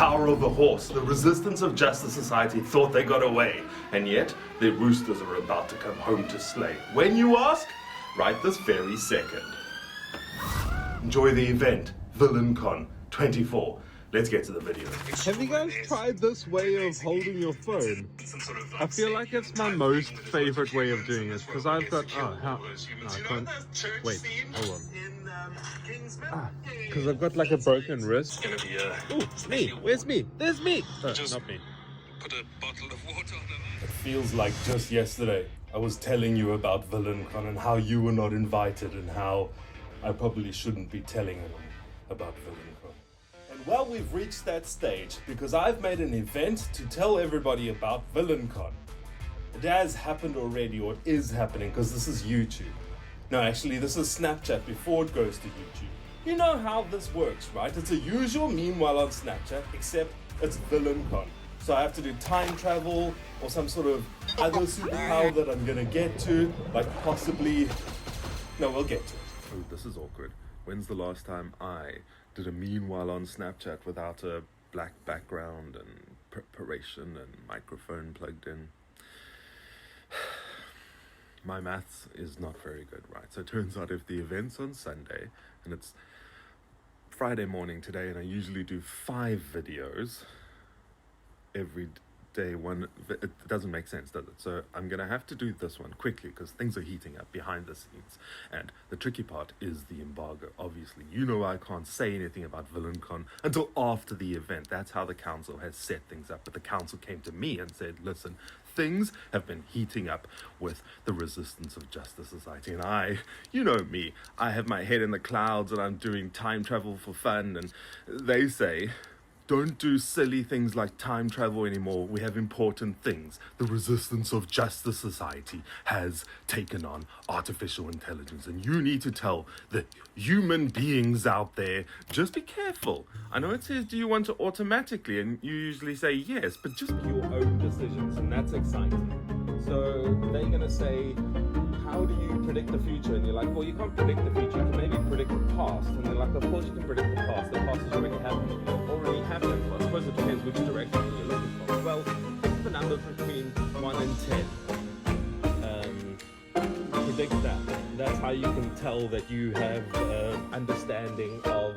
power of the horse. The resistance of Justice Society thought they got away, and yet their roosters are about to come home to slay. When you ask, right this very second. Enjoy the event, VillainCon 24. Let's get to the video. Have you guys tried this way of holding your phone? I feel like it's my most favorite way of doing it because I've got no, I can't. Wait, hold on. Because I've got like a broken wrist. Ooh, me. Where's me? There's me. Just not me. Put a bottle of water on the It feels like just yesterday I was telling you about VillainCon and how you were not invited and how I probably shouldn't be telling anyone about VillainCon. And well, we've reached that stage because I've made an event to tell everybody about VillainCon. It has happened already, or it is happening, because this is YouTube. No, actually, this is Snapchat before it goes to YouTube. You know how this works, right? It's a usual meme while on Snapchat, except it's VillainCon. So I have to do time travel or some sort of other superpower that I'm gonna get to, like possibly... No, we'll get to it. Oh, this is awkward. When's the last time I did a meme while on Snapchat without a black background and preparation and microphone plugged in? My maths is not very good, right? So it turns out if the event's on Sunday and it's Friday morning today, and I usually do 5 videos every day, it doesn't make sense, does it? So I'm gonna have to do this one quickly because things are heating up behind the scenes, and the tricky part is the embargo. Obviously, you know, I can't say anything about VillainCon until after the event. That's how the council has set things up. But the council came to me and said, listen, things have been heating up with the resistance of Justice Society, and I, you know me, I have my head in the clouds and I'm doing time travel for fun, and they say, don't do silly things like time travel anymore. We have important things. The resistance of Justice Society has taken on artificial intelligence, and you need to tell the human beings out there, just be careful. I know it says, do you want to automatically? And you usually say yes, but just be your own decisions, and that's exciting. So they're going to say, how do you predict the future? And you're like, well, you can't predict the future. You can maybe predict the past. And they're like, of course you can predict the past. The past has already happened. Already happened. Well, I suppose it depends which direction you're looking for. Well, pick the numbers between 1 and 10. Predict that. That's how you can tell that you have understanding of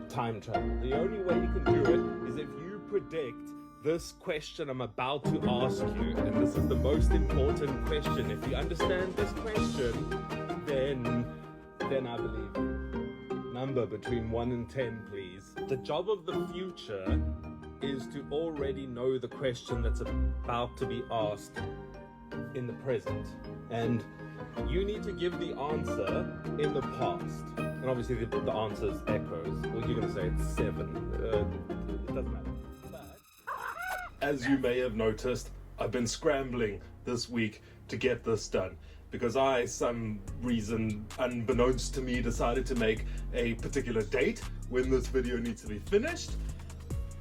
time travel. The only way you can do it is if you predict this question I'm about to ask you, and this is the most important question. If you understand this question, then I believe you. Number between 1 and 10, please. The job of the future is to already know the question that's about to be asked in the present. And you need to give the answer in the past. And obviously the answer is echoes. Well, you're going to say it's 7. It doesn't matter. As you may have noticed, I've been scrambling this week to get this done because I, some reason unbeknownst to me, decided to make a particular date when this video needs to be finished,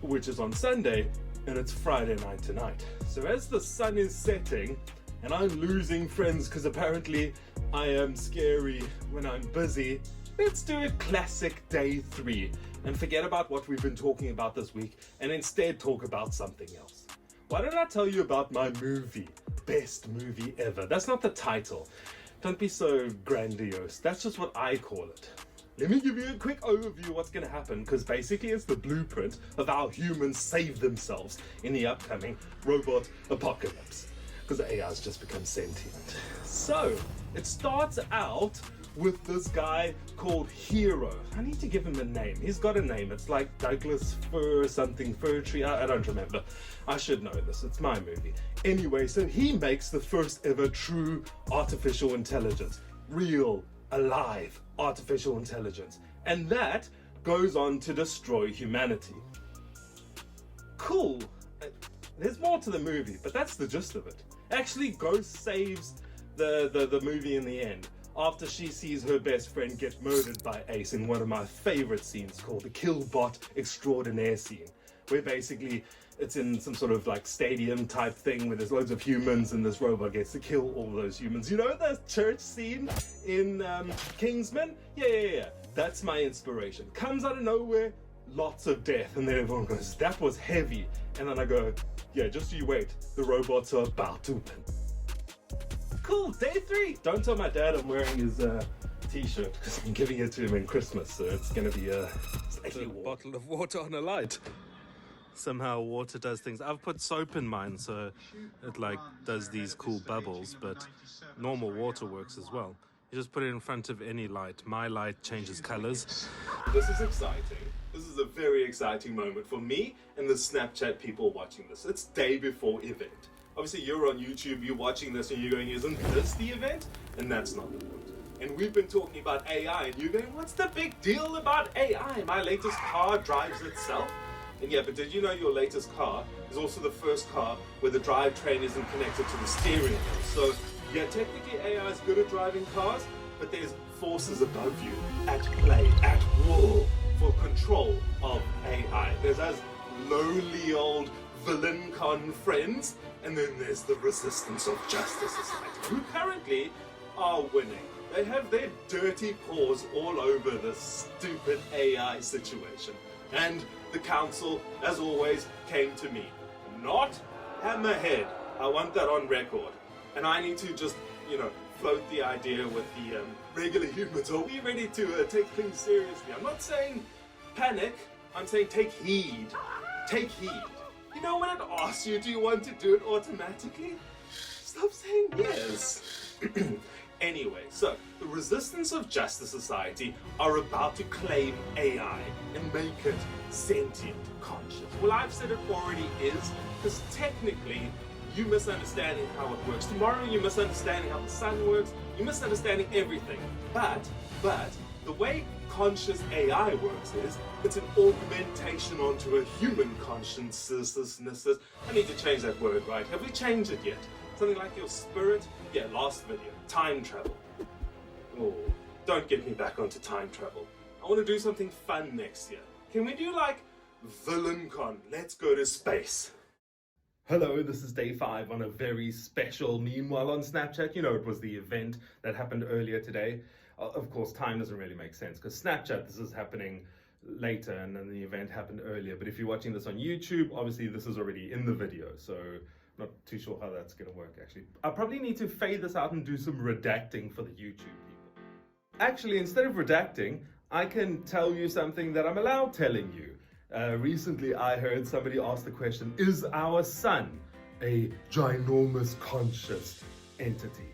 which is on Sunday, and it's Friday night tonight. So as the sun is setting and I'm losing friends because apparently I am scary when I'm busy, let's do a classic day 3 and forget about what we've been talking about this week and instead talk about something else. Why don't I tell you about my movie? Best movie ever. That's not the title. Don't be so grandiose. That's just what I call it. Let me give you a quick overview of what's going to happen, because basically it's the blueprint of how humans save themselves in the upcoming robot apocalypse, because AI's just become sentient. So, it starts out with this guy called Hero. I need to give him a name. He's got a name. It's like Douglas Fir something, Fir Tree. I don't remember. I should know this. It's my movie. Anyway, so he makes the first ever true artificial intelligence. Real, alive artificial intelligence. And that goes on to destroy humanity. Cool. There's more to the movie, but that's the gist of it. Actually, Ghost saves the movie in the end, after she sees her best friend get murdered by Ace in one of my favorite scenes called the Killbot Extraordinaire scene, where basically it's in some sort of like stadium type thing where there's loads of humans and this robot gets to kill all those humans. You know the church scene in Kingsman? Yeah. That's my inspiration. Comes out of nowhere, lots of death, and then everyone goes, that was heavy. And then I go, yeah, just you wait, the robots are about to win. Cool, day 3. Don't tell my dad I'm wearing his t-shirt because I'm giving it to him in Christmas, so it's gonna be slightly warm. Bottle of water on a light. Somehow water does things. I've put soap in mine, so it like does these cool bubbles, but normal water works as well. You just put it in front of any light. My light changes colors. This is exciting. This is a very exciting moment for me and the Snapchat people watching this. It's day before event. Obviously you're on YouTube, you're watching this and you're going, isn't this the event? And that's not the point. And we've been talking about AI and you're going, what's the big deal about AI? My latest car drives itself. And yeah, but did you know your latest car is also the first car where the drivetrain isn't connected to the steering wheel? So yeah, technically AI is good at driving cars, but there's forces above you at play, at war, for control of AI. There's us lowly old villain con friends, and then there's the Resistance of Justice Society, who currently are winning. They have their dirty paws all over this stupid AI situation. And the council, as always, came to me. Not Hammerhead. I want that on record. And I need to just, float the idea with the regular humans. Are we ready to take things seriously? I'm not saying panic. I'm saying take heed. Take heed. You know when it asks you, do you want to do it automatically? Stop saying yes. Anyway, so the Resistance of Justice Society are about to claim AI and make it sentient, conscious. Well, I've said it already is, because technically, you misunderstanding how it works. Tomorrow, you're misunderstanding how the sun works. You're misunderstanding everything. But the way conscious AI works is it's an augmentation onto a human consciousness. I need to change that word, right? Have we changed it yet? Something like your spirit? Yeah, last video. Time travel. Oh, don't get me back onto time travel. I want to do something fun next year. Can we do like VillainCon? Let's go to space. Hello, this is day 5 on a very special Meanwhile on Snapchat. You know, it was the event that happened earlier today. Of course, time doesn't really make sense because Snapchat, this is happening later and then the event happened earlier. But if you're watching this on YouTube, obviously this is already in the video. So I'm not too sure how that's going to work, actually. I probably need to fade this out and do some redacting for the YouTube people. Actually, instead of redacting, I can tell you something that I'm allowed telling you. Recently, I heard somebody ask the question, is our sun a ginormous conscious entity?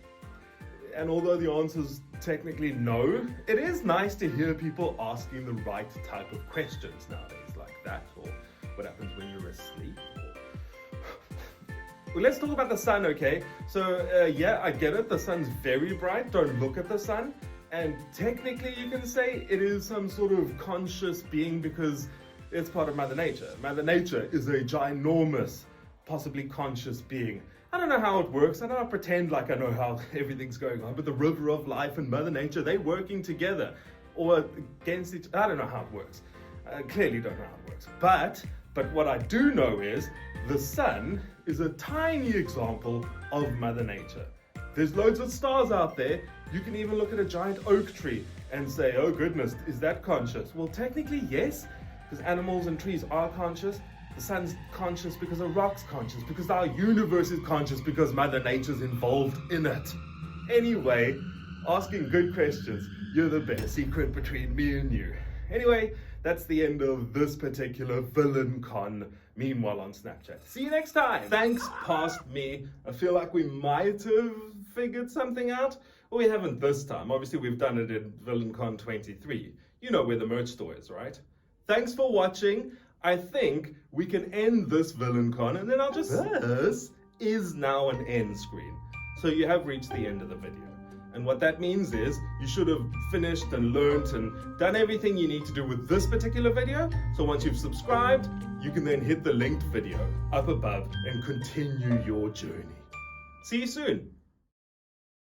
And although the answer is technically no, it is nice to hear people asking the right type of questions nowadays, like that, or what happens when you're asleep. Well, let's talk about the sun, okay? So, yeah, I get it, the sun's very bright, don't look at the sun. And technically, you can say it is some sort of conscious being because it's part of Mother Nature. Mother Nature is a ginormous, possibly conscious being. I don't know how it works. I don't pretend like I know how everything's going on, but the river of life and Mother Nature, they're working together or against each other. I don't know how it works. I clearly don't know how it works. But what I do know is the sun is a tiny example of Mother Nature. There's loads of stars out there. You can even look at a giant oak tree and say, oh goodness, is that conscious? Well, technically, yes. Because animals and trees are conscious. The sun's conscious because a rock's conscious, because our universe is conscious because Mother Nature's involved in it. Anyway, asking good questions, you're the best. Secret between me and you. Anyway, that's the end of this particular VillainCon Meanwhile on Snapchat. See you next time. Thanks past me. I feel like we might have figured something out. Well, we haven't this time. Obviously, we've done it in VillainCon 23. You know where the merch store is, right? Thanks for watching. I think we can end this VillainCon and then I'll just... This is now an end screen. So you have reached the end of the video. And what that means is you should have finished and learnt and done everything you need to do with this particular video. So once you've subscribed, you can then hit the linked video up above and continue your journey. See you soon.